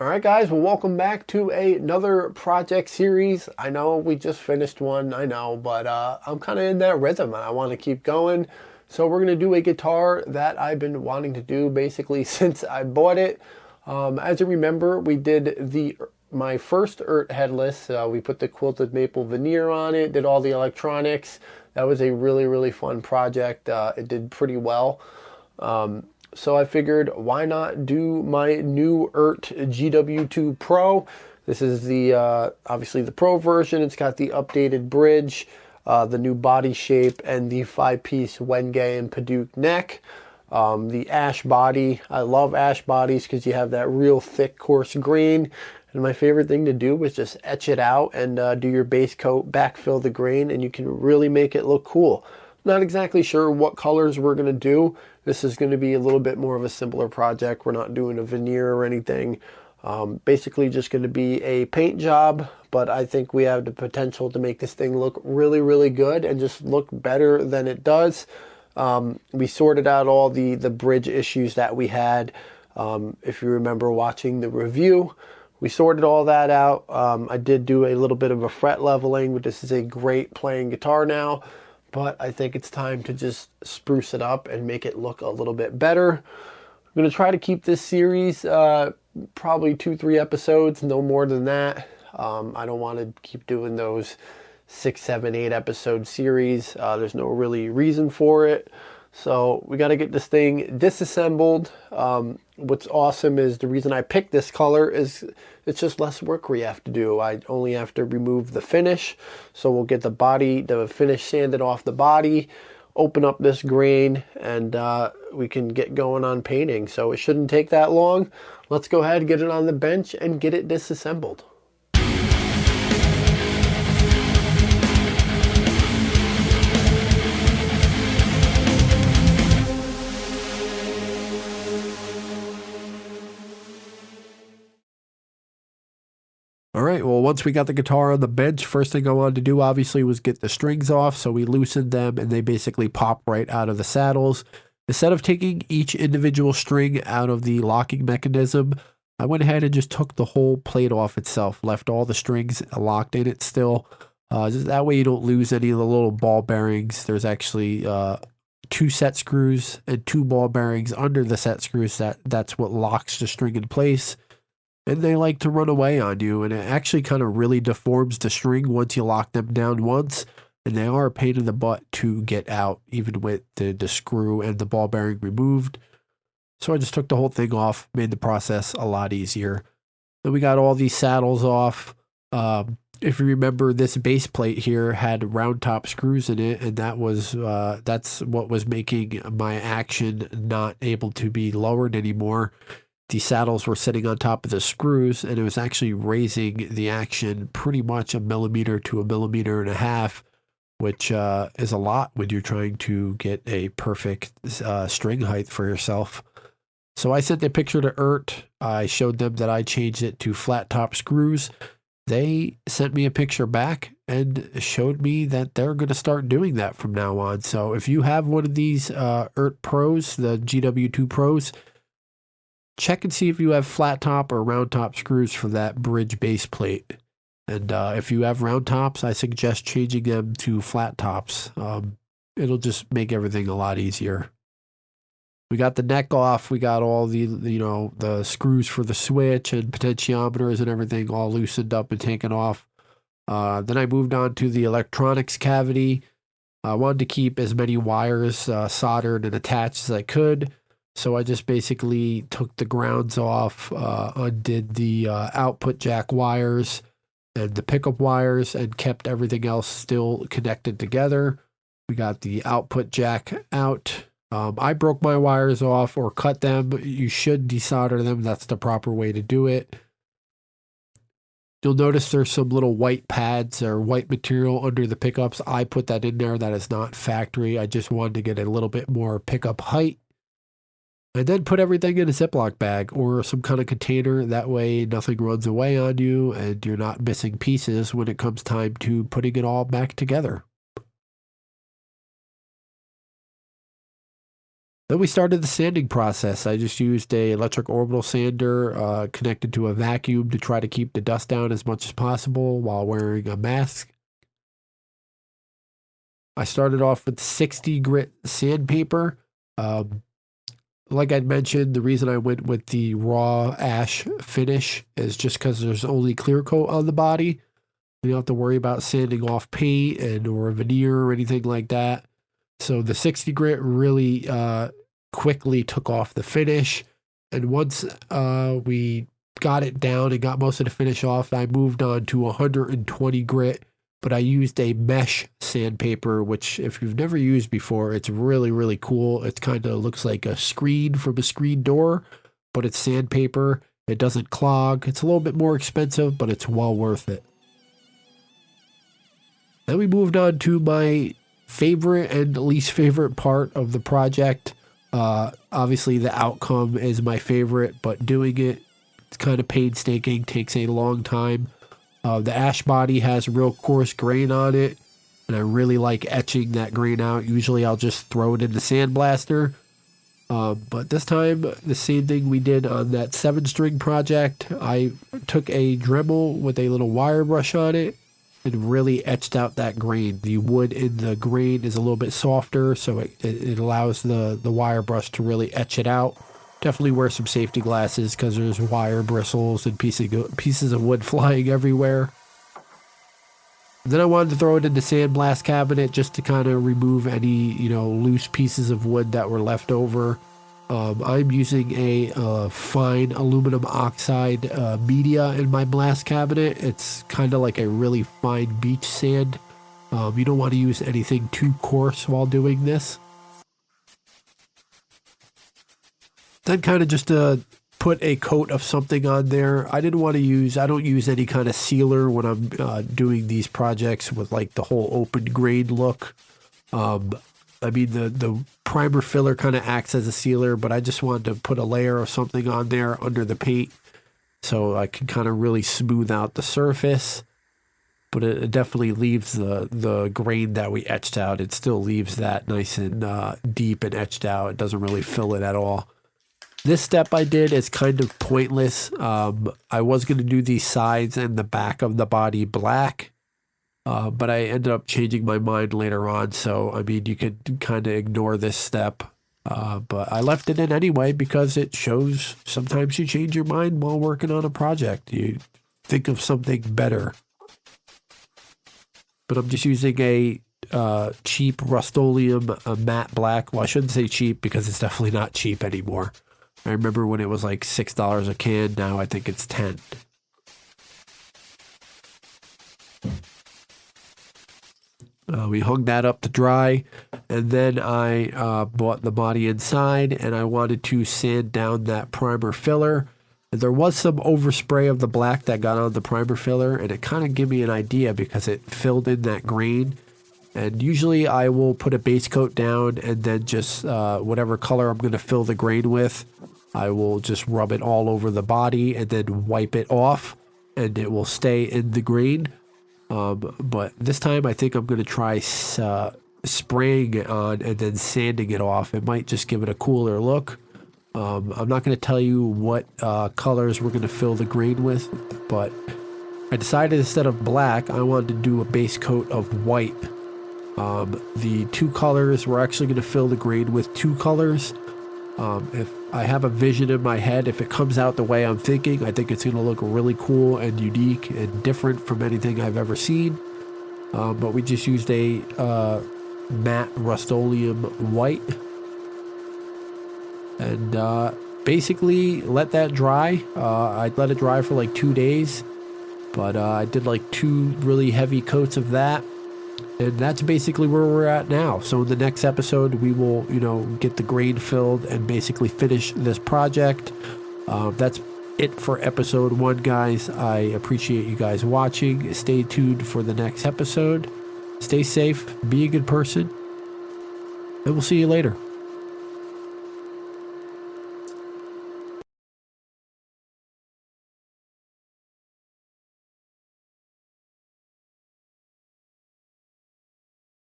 Alright guys, well welcome back to another project series. I know we just finished one, I know, but I'm kind of in that rhythm and I want to keep going. So we're going to do a guitar that I've been wanting to do basically since I bought it. As you remember, we did my first Eart headless. We put the quilted maple veneer on it, did all the electronics. That was a really fun project. It did pretty well. So I figured, why not do my new Eart GW2 Pro? This is the obviously the Pro version. It's got the updated bridge, the new body shape, and the 5-piece Wenge and Padauk neck. The ash body. I love ash bodies because you have that real thick, coarse grain. And my favorite thing to do is just etch it out and do your base coat, backfill the grain, and you can really make it look cool. Not exactly sure what colors we're going to do. This is going to be a little bit more of a simpler project. We're not doing a veneer or anything. Basically just going to be a paint job, but I think we have the potential to make this thing look really good and just look better than it does. We sorted out all the bridge issues that we had. If you remember watching the review, we sorted all that out. I did do a little bit of a fret leveling, but this is a great playing guitar now. But I think it's time to just spruce it up and make it look a little bit better. I'm going to try to keep this series probably 2-3 episodes, no more than that. I don't want to keep doing those 6, 7, 8 episode series. There's no really reason for it. So we got to get this thing disassembled. What's awesome is the reason I picked this color is it's just less work we have to do. I only have to remove the finish. So we'll get the finish sanded off the body, open up this grain, and we can get going on painting. So it shouldn't take that long. Let's go ahead, get it on the bench, and get it disassembled. All right, well, once we got the guitar on the bench, first thing I wanted to do, obviously, was get the strings off. So we loosened them, and they basically pop right out of the saddles. Instead of taking each individual string out of the locking mechanism, I went ahead and just took the whole plate off itself, left all the strings locked in it still. Just that way you don't lose any of the little ball bearings. There's actually 2 set screws and 2 ball bearings under the set screws. That's what locks the string in place. And they like to run away on you, and it actually kind of really deforms the string once you lock them down once, and they are a pain in the butt to get out, even with the screw and the ball bearing removed. So I just took the whole thing off, made the process a lot easier. Then we got all these saddles off. If you remember, this base plate here had round top screws in it, and that's what was making my action not able to be lowered anymore. The saddles were sitting on top of the screws, and it was actually raising the action pretty much 1 millimeter to 1.5 millimeters, which is a lot when you're trying to get a perfect string height for yourself. So I sent a picture to Eart. I showed them that I changed it to flat top screws. They sent me a picture back and showed me that they're going to start doing that from now on. So if you have one of these Eart Pros, the GW2 Pros, check and see if you have flat top or round top screws for that bridge base plate. And if you have round tops, I suggest changing them to flat tops. It'll just make everything a lot easier. We got the neck off. We got all the screws for the switch and potentiometers and everything all loosened up and taken off. Then I moved on to the electronics cavity. I wanted to keep as many wires soldered and attached as I could. So I just basically took the grounds off, undid the output jack wires and the pickup wires, and kept everything else still connected together. We got the output jack out. I broke my wires off or cut them. You should desolder them. That's the proper way to do it. You'll notice there's some little white pads or white material under the pickups. I put that in there. That is not factory. I just wanted to get a little bit more pickup height. And then put everything in a Ziploc bag or some kind of container. That way nothing runs away on you and you're not missing pieces when it comes time to putting it all back together. Then we started the sanding process. I just used a electric orbital sander connected to a vacuum to try to keep the dust down as much as possible while wearing a mask. I started off with 60 grit sandpaper. Like I'd mentioned, the reason I went with the raw ash finish is just because there's only clear coat on the body. You don't have to worry about sanding off paint or veneer or anything like that. So the 60 grit really quickly took off the finish. And once we got it down and got most of the finish off, I moved on to 120 grit. But I used a mesh sandpaper, which if you've never used before, it's really, really cool. It kind of looks like a screen from a screen door, but it's sandpaper. It doesn't clog. It's a little bit more expensive, but it's well worth it. Then we moved on to my favorite and least favorite part of the project. Obviously, the outcome is my favorite, but doing it's kind of painstaking, takes a long time. The ash body has real coarse grain on it, and I really like etching that grain out. Usually I'll just throw it in the sandblaster. But this time, the same thing we did on that 7-string project. I took a Dremel with a little wire brush on it and really etched out that grain. The wood in the grain is a little bit softer, so it allows the wire brush to really etch it out. Definitely wear some safety glasses because there's wire bristles and pieces of wood flying everywhere. And then I wanted to throw it in the sandblast cabinet just to kind of remove any, loose pieces of wood that were left over. I'm using a fine aluminum oxide media in my blast cabinet. It's kind of like a really fine beach sand. You don't want to use anything too coarse while doing this. Then kind of just put a coat of something on there. I don't use any kind of sealer when I'm doing these projects with like the whole open grain look. The primer filler kind of acts as a sealer, but I just wanted to put a layer of something on there under the paint so I can kind of really smooth out the surface. But it definitely leaves the grain that we etched out. It still leaves that nice and deep and etched out. It doesn't really fill it at all. This step I did is kind of pointless. I was going to do the sides and the back of the body black, but I ended up changing my mind later on. So, you could kind of ignore this step, but I left it in anyway because it shows sometimes you change your mind while working on a project. You think of something better. But I'm just using a cheap Rust-Oleum matte black. Well, I shouldn't say cheap because it's definitely not cheap anymore. I remember when it was like $6 a can. Now I think it's $10. We hung that up to dry, and then I bought the body inside, and I wanted to sand down that primer filler. And there was some overspray of the black that got on the primer filler, and it kind of gave me an idea because it filled in that grain. And usually I will put a base coat down and then just whatever color I'm going to fill the grain with, I will just rub it all over the body and then wipe it off, and it will stay in the grain. But this time I think I'm going to try spraying it on and then sanding it off. It might just give it a cooler look. I'm not going to tell you what colors we're going to fill the grain with, but I decided instead of black, I wanted to do a base coat of white. The two colors, we're actually going to fill the grain with two colors. If I have a vision in my head, if it comes out the way I'm thinking, I think it's going to look really cool and unique and different from anything I've ever seen. But we just used a matte Rust-Oleum white. And basically let that dry. I let it dry for like 2 days. But I did like 2 really heavy coats of that. And that's basically where we're at now. So in the next episode, we will, get the grain filled and basically finish this project. That's it for episode 1, guys. I appreciate you guys watching. Stay tuned for the next episode. Stay safe, be a good person, and we'll see you later.